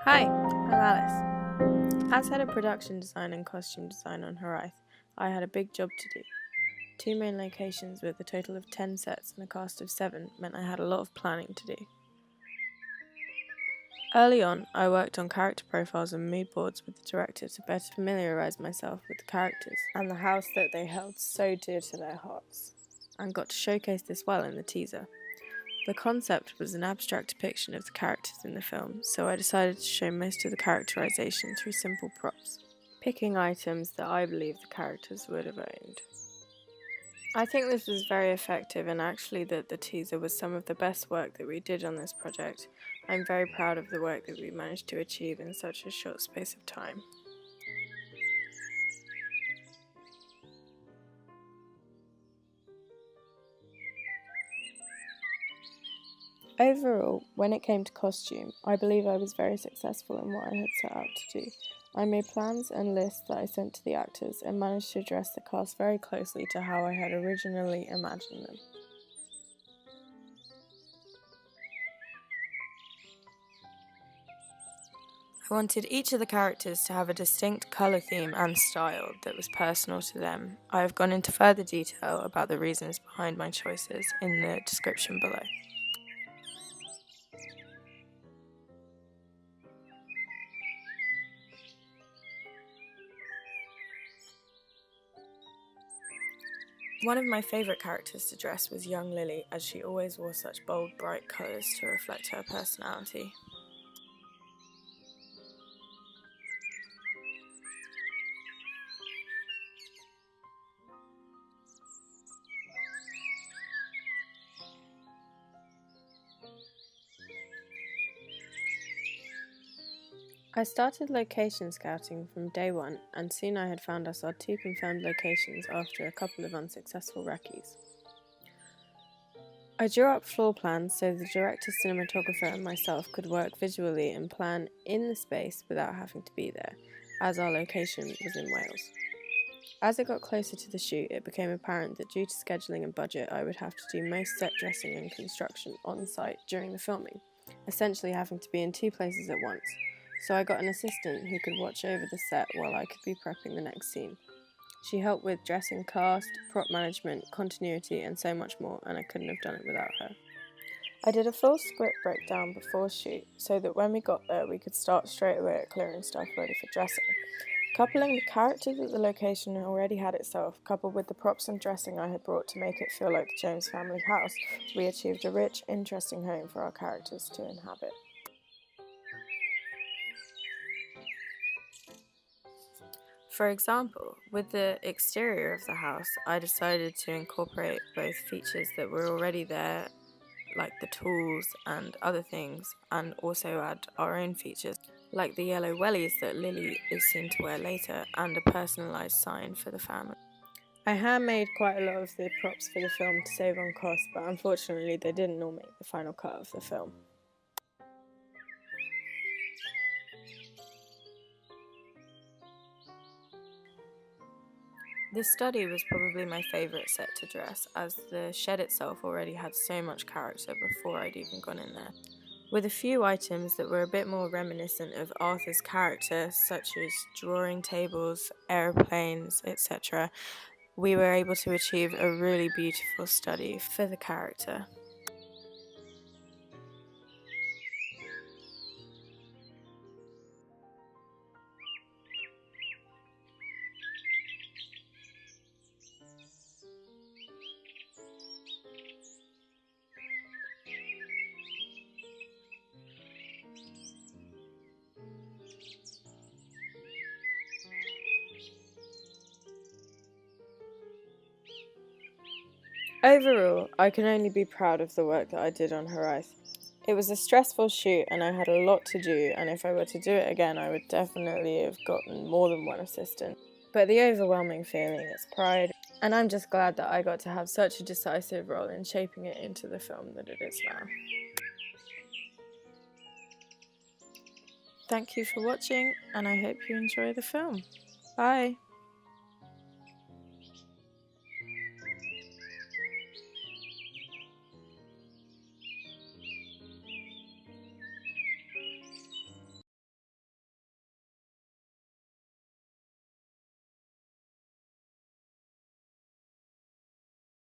Hi, I'm Alice. As head of production design and costume design on Horizon, I had a big job to do. 2 main locations with a total of 10 sets and a cast of 7 meant I had a lot of planning to do. Early on, I worked on character profiles and mood boards with the director to better familiarise myself with the characters and the house that they held so dear to their hearts, and got to showcase this well in the teaser. The concept was an abstract depiction of the characters in the film, so I decided to show most of the characterization through simple props, picking items that I believe the characters would have owned. I think this was very effective, and actually that the teaser was some of the best work that we did on this project. I'm very proud of the work that we managed to achieve in such a short space of time. Overall, when it came to costume, I believe I was very successful in what I had set out to do. I made plans and lists that I sent to the actors and managed to dress the cast very closely to how I had originally imagined them. I wanted each of the characters to have a distinct colour theme and style that was personal to them. I have gone into further detail about the reasons behind my choices in the description below. One of my favourite characters to dress was young Lily, as she always wore such bold, bright colours to reflect her personality. I started location scouting from day one, and soon I had found us our 2 confirmed locations after a couple of unsuccessful recce's. I drew up floor plans so the director, cinematographer and myself could work visually and plan in the space without having to be there, as our location was in Wales. As it got closer to the shoot, it became apparent that due to scheduling and budget, I would have to do most set dressing and construction on site during the filming, essentially having to be in 2 places at once. So I got an assistant who could watch over the set while I could be prepping the next scene. She helped with dressing cast, prop management, continuity and so much more, and I couldn't have done it without her. I did a full script breakdown before shoot so that when we got there we could start straight away at clearing stuff ready for dressing. Coupling the character that the location already had itself, coupled with the props and dressing I had brought to make it feel like the Jones family house, we achieved a rich, interesting home for our characters to inhabit. For example, with the exterior of the house, I decided to incorporate both features that were already there, like the tools and other things, and also add our own features, like the yellow wellies that Lily is seen to wear later, and a personalised sign for the family. I handmade quite a lot of the props for the film to save on cost, but unfortunately they didn't all make the final cut of the film. This study was probably my favourite set to dress, as the shed itself already had so much character before I'd even gone in there. With a few items that were a bit more reminiscent of Arthur's character, such as drawing tables, aeroplanes, etc., we were able to achieve a really beautiful study for the character. Overall, I can only be proud of the work that I did on Horizon. It was a stressful shoot and I had a lot to do, and if I were to do it again I would definitely have gotten more than one assistant. But the overwhelming feeling is pride, and I'm just glad that I got to have such a decisive role in shaping it into the film that it is now. Thank you for watching, and I hope you enjoy the film. Bye!